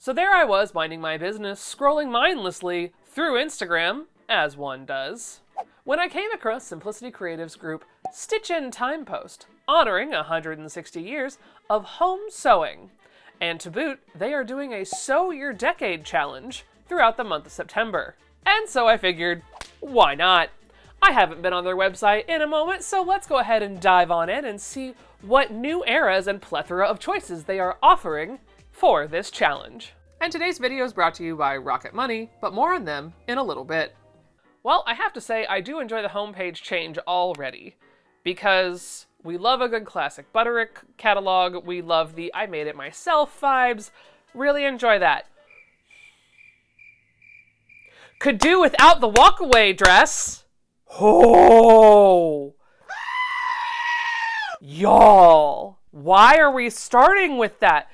So there I was, minding my business, scrolling mindlessly through Instagram, as one does, when I came across Simplicity Creative's group Stitch in Time post, honoring 160 years of home sewing. And to boot, they are doing a Sew Your Decade challenge throughout the month of September. And so I figured, why not? I haven't been on their website in a moment, so let's go ahead and dive on in and see what new eras and plethora of choices they are offering for this challenge. And today's video is brought to you by Rocket Money, but more on them in a little bit. Well, I have to say I do enjoy the homepage change already, because we love a good classic Butterick catalog, we love the I made it myself vibes, really enjoy that. Could do without the walkaway dress. Oh! Y'all, why are we starting with that?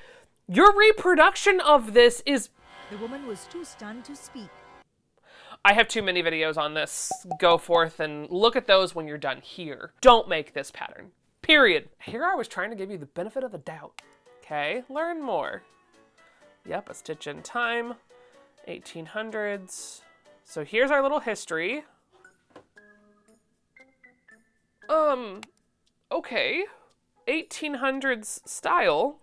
Your reproduction of this is... The woman was too stunned to speak. I have too many videos on this. Go forth and look at those when you're done here. Don't make this pattern. Period. Here I was trying to give you the benefit of the doubt. Okay, learn more. Yep, a Stitch in Time, 1800s. So here's our little history. Okay. 1800s style.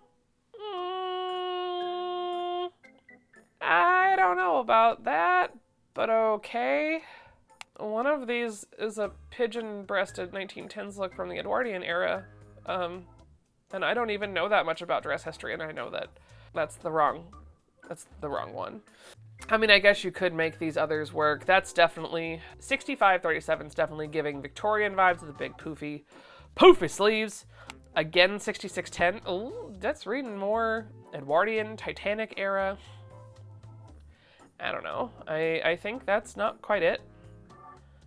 I don't know about that, but okay. One of these is a pigeon-breasted 1910s look from the Edwardian era. And I don't even know that much about dress history, and I know that that's the wrong one. I mean, I guess you could make these others work. That's definitely, 6537 is definitely giving Victorian vibes with the big poofy sleeves. Again, 6610, oh, that's reading more Edwardian, Titanic era. I don't know. I think that's not quite it.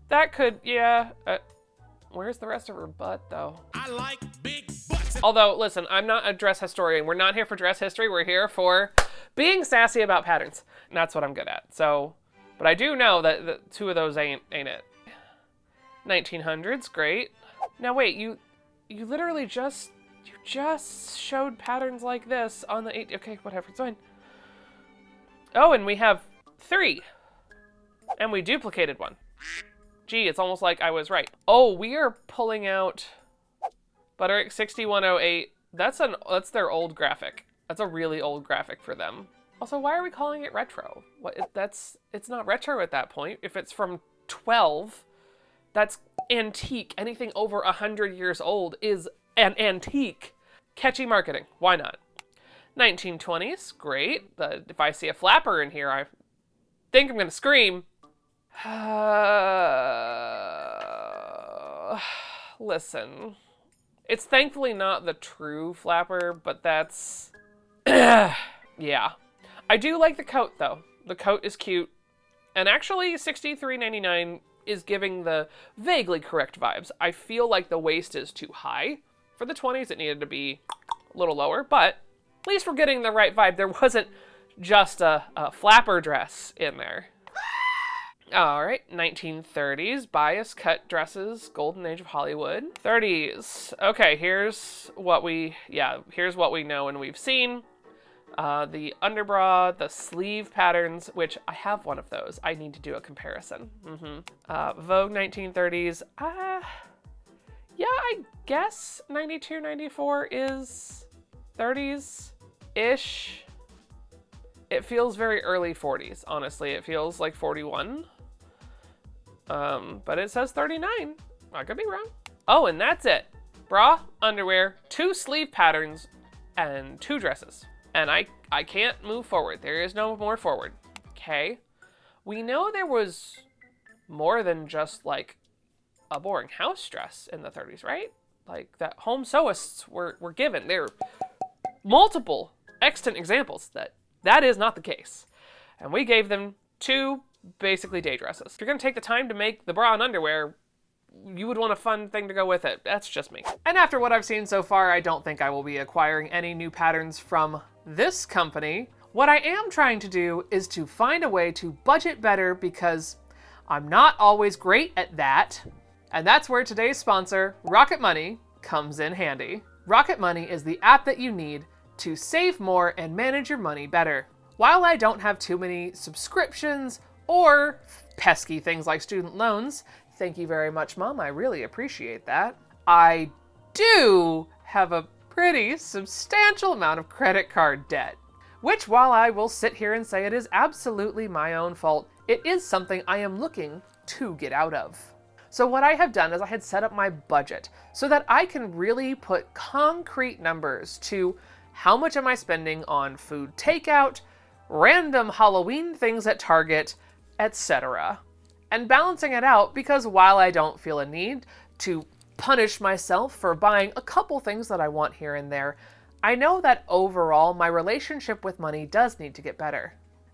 That could, yeah. Where's the rest of her butt, though? I like big butts. Although, listen, I'm not a dress historian. We're not here for dress history. We're here for being sassy about patterns. And that's what I'm good at. So, but I do know that two of those ain't it. 1900s, great. Now wait, you literally just showed patterns like this on the okay, whatever, it's fine. Oh, and we have 3. And we duplicated one. Gee, it's almost like I was right. Oh, we are pulling out Butterick 6108. That's their old graphic. That's a really old graphic for them. Also, why are we calling it retro? It's not retro at that point. If it's from 12, that's antique. Anything over 100 years old is an antique. Catchy marketing. Why not? 1920s, great. If I see a flapper in here, I think I'm gonna scream. Listen, it's thankfully not the true flapper, but that's, yeah. I do like the coat though. The coat is cute. And actually $63.99 is giving the vaguely correct vibes. I feel like the waist is too high. For the 20s, it needed to be a little lower, but at least we're getting the right vibe. There wasn't just a flapper dress in there. All right, 1930s, bias cut dresses, golden age of Hollywood. 30s, okay, here's what we know and we've seen. The underbra, the sleeve patterns, which I have one of those. I need to do a comparison. Vogue 1930s, yeah, I guess 92, 94 is 30s-ish. It feels very early 40s, honestly. It feels like 41. But it says 39. I could be wrong. Oh, and that's it. Bra, underwear, 2 sleeve patterns, and 2 dresses. And I can't move forward. There is no more forward. Okay. We know there was more than just like a boring house dress in the 30s, right? Like that home sewists were given. There are multiple extant examples that is not the case. And we gave them 2 basically day dresses. If you're gonna take the time to make the bra and underwear, you would want a fun thing to go with it. That's just me. And after what I've seen so far, I don't think I will be acquiring any new patterns from this company. What I am trying to do is to find a way to budget better because I'm not always great at that. And that's where today's sponsor, Rocket Money, comes in handy. Rocket Money is the app that you need to save more and manage your money better. While I don't have too many subscriptions or pesky things like student loans, thank you very much, Mom, I really appreciate that, I do have a pretty substantial amount of credit card debt. Which, while I will sit here and say it is absolutely my own fault, it is something I am looking to get out of. So what I have done is I had set up my budget so that I can really put concrete numbers to how much am I spending on food takeout, random Halloween things at Target, etc. And balancing it out, because while I don't feel a need to punish myself for buying a couple things that I want here and there, I know that overall my relationship with money does need to get better.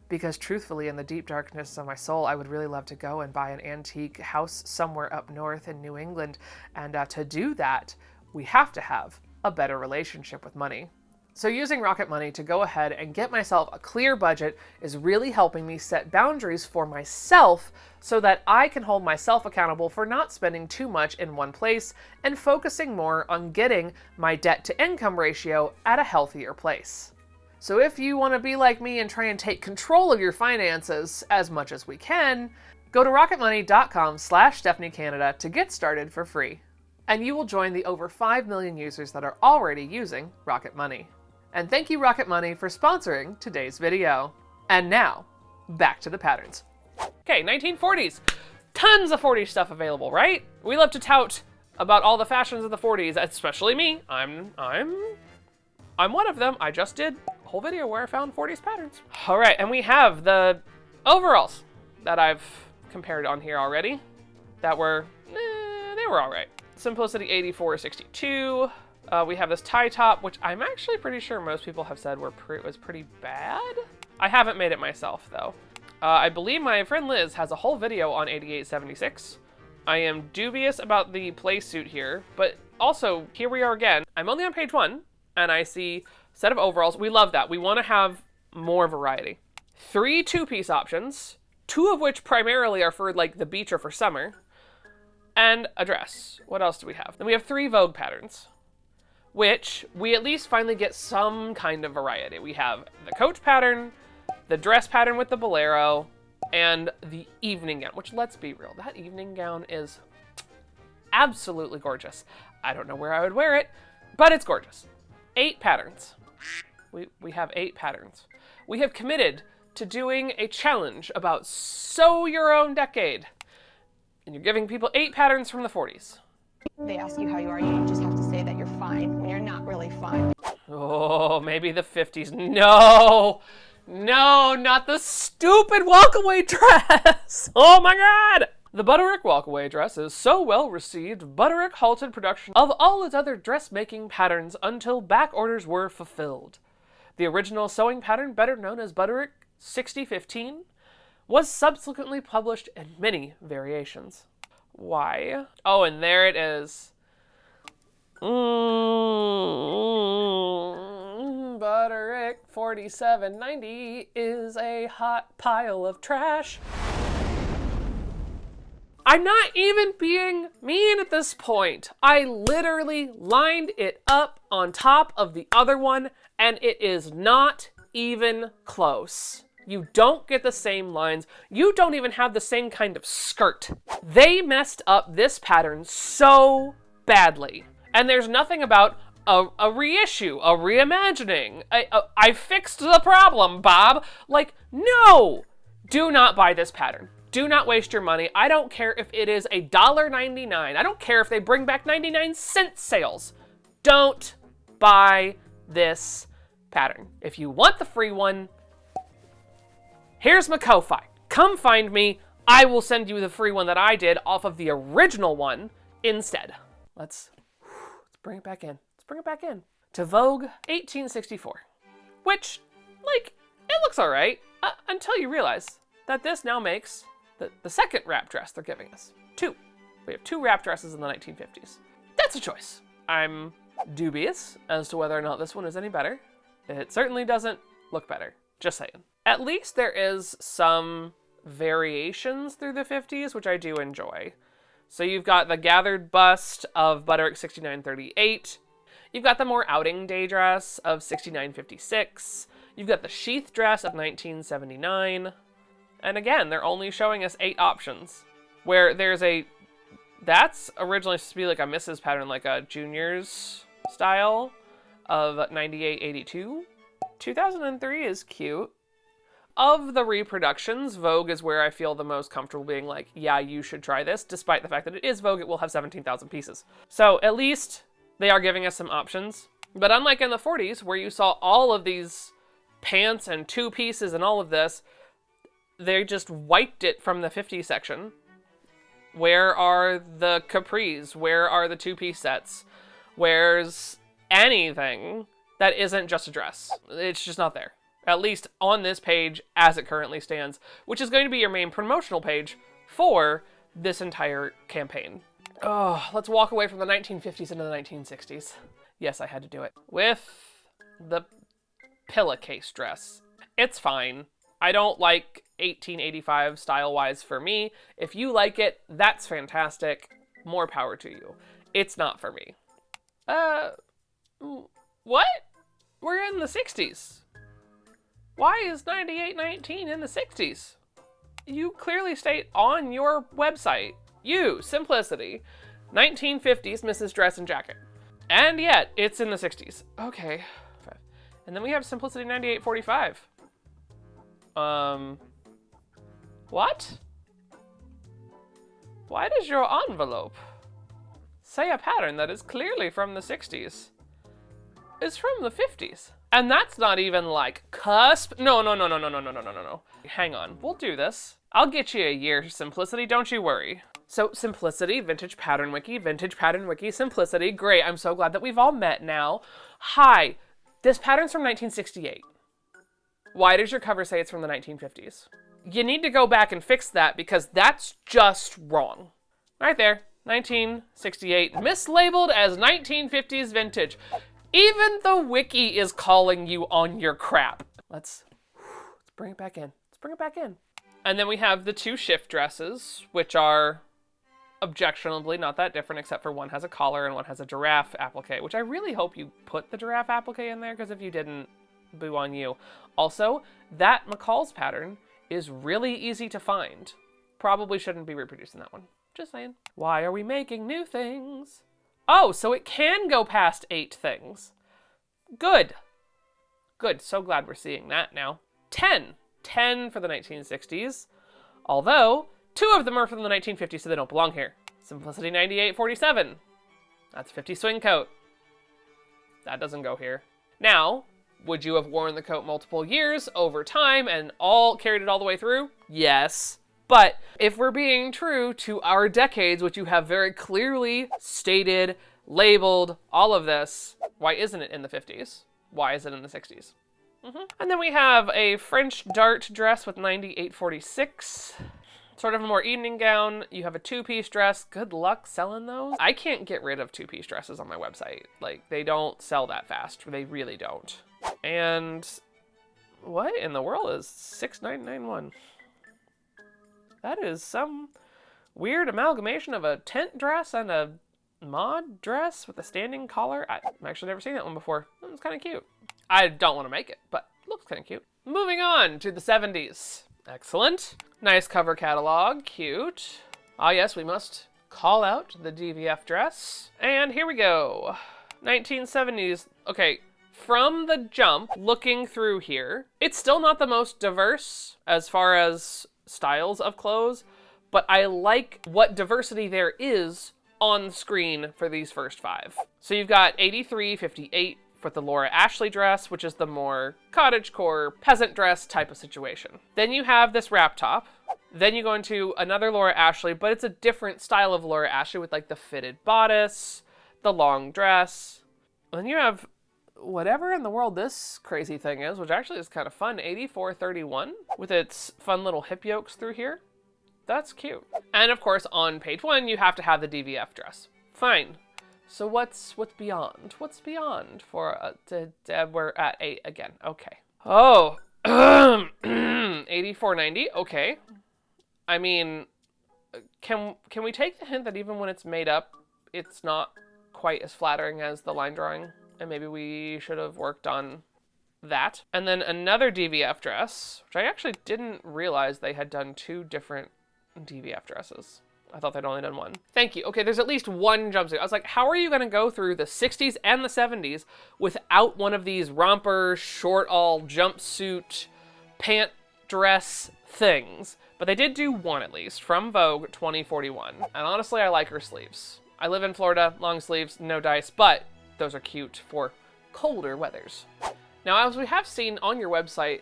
Because truthfully, in the deep darkness of my soul, I would really love to go and buy an antique house somewhere up north in New England. And to do that, we have to have a better relationship with money. So using Rocket Money to go ahead and get myself a clear budget is really helping me set boundaries for myself so that I can hold myself accountable for not spending too much in one place and focusing more on getting my debt to income ratio at a healthier place. So if you want to be like me and try and take control of your finances as much as we can, go to rocketmoney.com/StephanieCanada to get started for free. And you will join the over 5 million users that are already using Rocket Money. And thank you, Rocket Money, for sponsoring today's video. And now, back to the patterns. Okay, 1940s. Tons of 40s stuff available, right? We love to tout about all the fashions of the 40s, especially me. I'm one of them. I just did a whole video where I found 40s patterns. All right, and we have the overalls that I've compared on here already that were, they were all right. Simplicity 8462. We have this tie top, which I'm actually pretty sure most people have said was pretty bad. I haven't made it myself, though. I believe my friend Liz has a whole video on 8876. I am dubious about the play suit here, but also, here we are again. I'm only on page 1, and I see a set of overalls. We love that. We want to have more variety. 3 two-piece options, 2 of which primarily are for, like, the beach or for summer, and a dress. What else do we have? Then we have 3 Vogue patterns, which we at least finally get some kind of variety. We have the coach pattern, the dress pattern with the bolero, and the evening gown, which, let's be real, that evening gown is absolutely gorgeous. I don't know where I would wear it, but it's gorgeous. 8 patterns. We have 8 patterns. We have committed to doing a challenge about sew your own decade. And you're giving people 8 patterns from the 40s. They ask you how you are, you just have to say that you're fine when you're not really fine. Oh, maybe the 50s. No, not the stupid walkaway dress. Oh my God. The Butterick walkaway dress is so well received, Butterick halted production of all its other dressmaking patterns until back orders were fulfilled. The original sewing pattern, better known as Butterick 6015, was subsequently published in many variations. Why? Oh, and there it is. Butterick 4790 is a hot pile of trash. I'm not even being mean at this point. I literally lined it up on top of the other one, and it is not even close. You don't get the same lines. You don't even have the same kind of skirt. They messed up this pattern so badly. And there's nothing about a reissue, a reimagining. I fixed the problem, Bob. Like, no! Do not buy this pattern. Do not waste your money. I don't care if it is $1.99. I don't care if they bring back 99-cent sales. Don't buy this pattern. If you want the free one, here's my Ko-Fi. Come find me. I will send you the free one that I did off of the original one instead. Let's bring it back in. Let's bring it back in. To Vogue 1864. Which, like, it looks all right until you realize that this now makes the second wrap dress they're giving us. 2. We have 2 wrap dresses in the 1950s. That's a choice. I'm dubious as to whether or not this one is any better. It certainly doesn't look better. Just saying. At least there is some variations through the 50s, which I do enjoy. So you've got the gathered bust of Butterick 6938. You've got the more outing day dress of 6956. You've got the sheath dress of 1979. And again, they're only showing us 8 options. Where there's that's originally supposed to be like a Mrs. pattern, like a juniors style of 98-82. 2003 is cute. Of the reproductions, Vogue is where I feel the most comfortable being like, yeah, you should try this. Despite the fact that it is Vogue, it will have 17,000 pieces. So at least they are giving us some options. But unlike in the 40s, where you saw all of these pants and 2 pieces and all of this, they just wiped it from the 50s section. Where are the capris? Where are the 2-piece sets? Where's anything that isn't just a dress? It's just not there. At least on this page as it currently stands, which is going to be your main promotional page for this entire campaign. Oh, let's walk away from the 1950s into the 1960s. Yes, I had to do it. With the pillowcase dress. It's fine. I don't like 1885 style-wise for me. If you like it, that's fantastic. More power to you. It's not for me. What? We're in the 60s. Why is 9819 in the 60s? You clearly state on your website, Simplicity, 1950s Mrs. Dress and Jacket. And yet, it's in the 60s. Okay. And then we have Simplicity 9845. What? Why does your envelope say a pattern that is clearly from the 60s is from the 50s? And that's not even like cusp. No. Hang on, we'll do this. I'll get you a year, Simplicity, don't you worry. So Simplicity, Vintage Pattern Wiki, Simplicity. Great, I'm so glad that we've all met now. Hi, this pattern's from 1968. Why does your cover say it's from the 1950s? You need to go back and fix that because that's just wrong. Right there, 1968, mislabeled as 1950s vintage. Even the wiki is calling you on your crap. Let's bring it back in. And then we have the 2 shift dresses, which are objectionably not that different, except for one has a collar and one has a giraffe applique, which I really hope you put the giraffe applique in there, because if you didn't, boo on you. Also, that McCall's pattern is really easy to find. Probably shouldn't be reproducing that one. Just saying. Why are we making new things? Oh, so it can go past 8 things. Good. So glad we're seeing that now. 10 for the 1960s. Although, 2 of them are from the 1950s, so they don't belong here. Simplicity 9847. That's 50 swing coat. That doesn't go here. Now, would you have worn the coat multiple years over time and carried it all the way through? Yes. But if we're being true to our decades, which you have very clearly stated, labeled, all of this, why isn't it in the 50s? Why is it in the 60s? And then we have a French dart dress with 9846. Sort of a more evening gown. You have a 2-piece dress. Good luck selling those. I can't get rid of 2-piece dresses on my website. Like, they don't sell that fast. They really don't. And what in the world is 6991? That is some weird amalgamation of a tent dress and a mod dress with a standing collar. I've actually never seen that one before. It's kind of cute. I don't want to make it, but it looks kind of cute. Moving on to the 70s. Excellent. Nice cover catalog. Cute. Ah, yes, we must call out the DVF dress. And here we go. 1970s. Okay, from the jump, looking through here, it's still not the most diverse as far as styles of clothes, but I like what diversity there is on screen for these first 5. So you've got 83, 58 for the Laura Ashley dress, which is the more cottagecore peasant dress type of situation. Then you have this wrap top. Then you go into another Laura Ashley, but it's a different style of Laura Ashley with like the fitted bodice, the long dress. Then you have whatever in the world this crazy thing is, which actually is kind of fun, 8431 with its fun little hip yokes through here. That's cute. And of course, on page 1, you have to have the DVF dress. Fine. So what's beyond? What's beyond for we're at 8 again. Okay. Oh, 8490. Okay. I mean, can we take the hint that even when it's made up, it's not quite as flattering as the line drawing? And maybe we should have worked on that. And then another DVF dress, which I actually didn't realize they had done 2 different DVF dresses. I thought they'd only done 1. Thank you. Okay, there's at least 1 jumpsuit. I was like, how are you going to go through the 60s and the 70s without one of these romper, short-all jumpsuit, pant dress things? But they did do 1 at least, from Vogue 2041. And honestly, I like her sleeves. I live in Florida, long sleeves, no dice, but those are cute for colder weathers. Now, as we have seen on your website,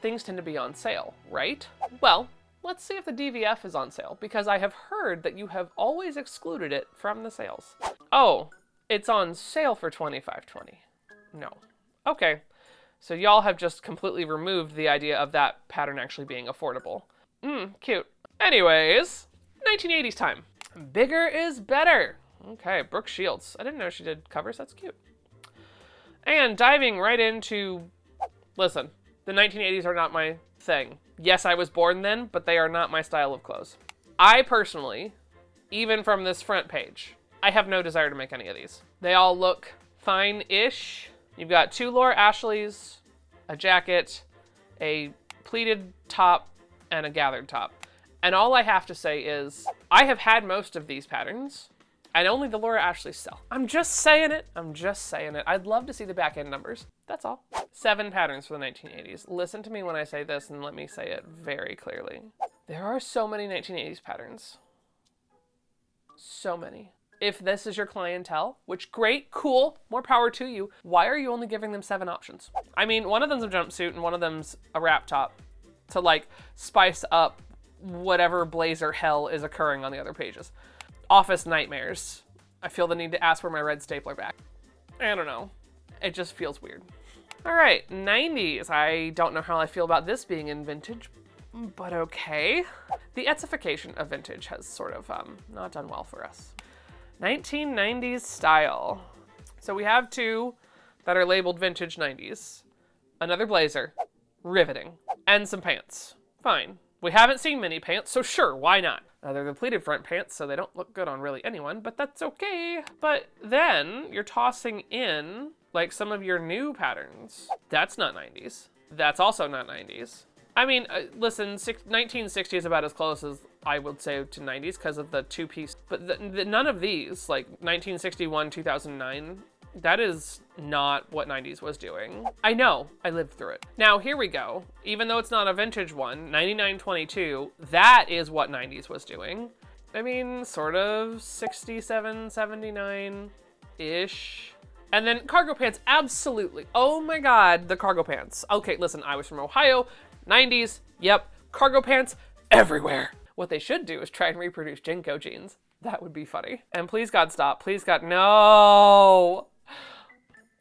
things tend to be on sale, right? Well, let's see if the DVF is on sale, because I have heard that you have always excluded it from the sales. Oh, it's on sale for $25.20. No. Okay, so y'all have just completely removed the idea of that pattern actually being affordable. Cute. Anyways, 1980s time. Bigger is better. Okay, Brooke Shields. I didn't know she did covers. That's cute. And diving right into, listen, the 1980s are not my thing. Yes, I was born then, but they are not my style of clothes. I personally, even from this front page, I have no desire to make any of these. They all look fine-ish. You've got 2 Laura Ashleys, a jacket, a pleated top, and a gathered top. And all I have to say is, I have had most of these patterns, and only the Laura Ashleys sell. I'm just saying it. I'm just saying it. I'd love to see the back end numbers. That's all. 7 patterns for the 1980s. Listen to me when I say this, and let me say it very clearly. There are so many 1980s patterns. So many. If this is your clientele, which great, cool, more power to you, why are you only giving them 7 options? I mean, one of them's a jumpsuit and one of them's a wrap top to like spice up whatever blazer hell is occurring on the other pages. Office nightmares. I feel the need to ask for my red stapler back. I don't know. It just feels weird. All right, 90s. I don't know how I feel about this being in vintage, but okay. The Etsification of vintage has sort of not done well for us. 1990s style. So we have 2 that are labeled vintage 90s. Another blazer, riveting, and some pants. Fine. We haven't seen many pants, so sure, why not? They're the pleated front pants, so they don't look good on really anyone, but that's okay. But then you're tossing in like some of your new patterns. That's not 90s. That's also not 90s. I mean, listen, 1960 is about as close as I would say to 90s because of the 2-piece. But none of these, like 1961, 2009, that is not what 90s was doing. I know, I lived through it. Now, here we go. Even though it's not a vintage one, 9922, that is what 90s was doing. I mean, sort of 67, 79-ish. And then cargo pants, absolutely. Oh my God, the cargo pants. Okay, listen, I was from Ohio, 90s, yep, cargo pants everywhere. What they should do is try and reproduce Jinko jeans. That would be funny. And please God, stop, please God, no.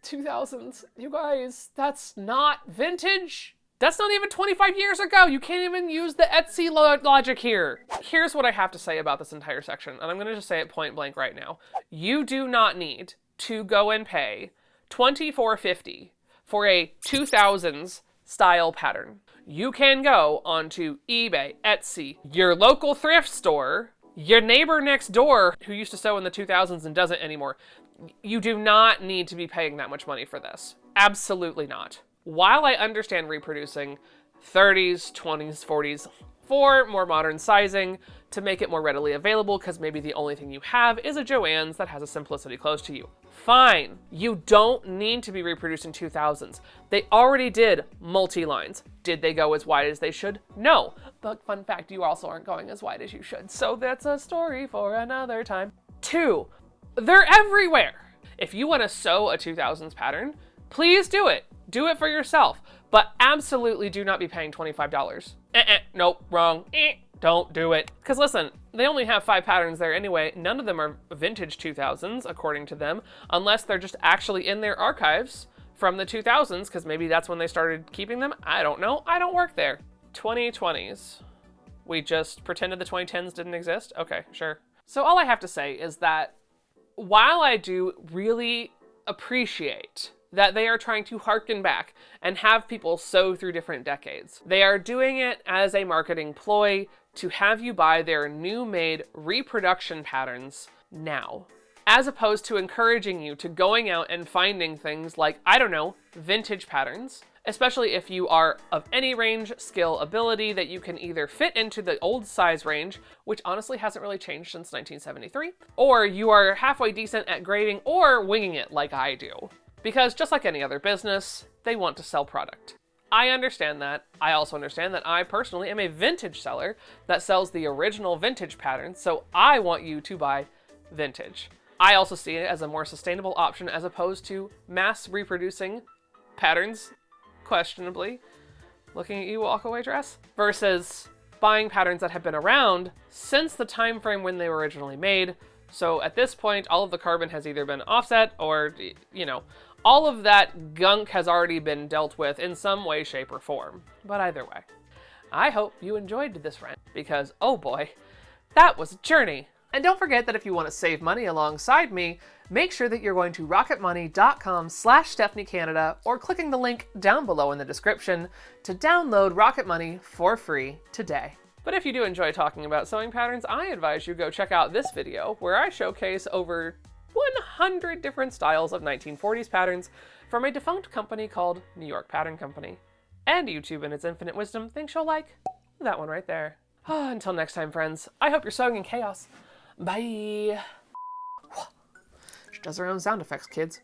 2000s, you guys, that's not vintage. That's not even 25 years ago. You can't even use the Etsy logic here. Here's what I have to say about this entire section, and I'm gonna just say it point blank right now. You do not need to go and pay $24.50 for a 2000s style pattern. You can go onto eBay, Etsy, your local thrift store, your neighbor next door who used to sew in the 2000s and doesn't anymore. You do not need to be paying that much money for this. Absolutely not. While I understand reproducing 30s, 20s, 40s for more modern sizing to make it more readily available because maybe the only thing you have is a Joann's that has a simplicity close to you. Fine. You don't need to be reproducing 2000s. They already did multi-lines. Did they go as wide as they should? No. But fun fact, you also aren't going as wide as you should. So that's a story for another time. 2. They're everywhere. If you want to sew a 2000s pattern, please do it. Do it for yourself. But absolutely do not be paying $25. Nope, wrong. Don't do it. Because listen, they only have 5 patterns there anyway. None of them are vintage 2000s, according to them, unless they're just actually in their archives from the 2000s, because maybe that's when they started keeping them. I don't know. I don't work there. 2020s. We just pretended the 2010s didn't exist? Okay, sure. So all I have to say is that while I do really appreciate that they are trying to harken back and have people sew through different decades, they are doing it as a marketing ploy to have you buy their new made reproduction patterns now. as opposed to encouraging you to going out and finding things like, I don't know, vintage patterns, especially if you are of any range, skill, ability that you can either fit into the old size range, which honestly hasn't really changed since 1973, or you are halfway decent at grading or winging it like I do. Because just like any other business, they want to sell product. I understand that. I also understand that I personally am a vintage seller that sells the original vintage patterns, so I want you to buy vintage. I also see it as a more sustainable option as opposed to mass reproducing patterns, questionably, looking at you, walkaway dress, versus buying patterns that have been around since the time frame when they were originally made. So at this point, all of the carbon has either been offset or, you know, all of that gunk has already been dealt with in some way, shape, or form. But either way, I hope you enjoyed this rant because, oh boy, that was a journey. And don't forget that if you want to save money alongside me, make sure that you're going to rocketmoney.com/StephanieCanada or clicking the link down below in the description to download Rocket Money for free today. But if you do enjoy talking about sewing patterns, I advise you go check out this video where I showcase over 100 different styles of 1940s patterns from a defunct company called New York Pattern Company. And YouTube in its infinite wisdom thinks you'll like that one right there. Until next time, friends, I hope you're sewing in chaos. Bye. She does her own sound effects, kids.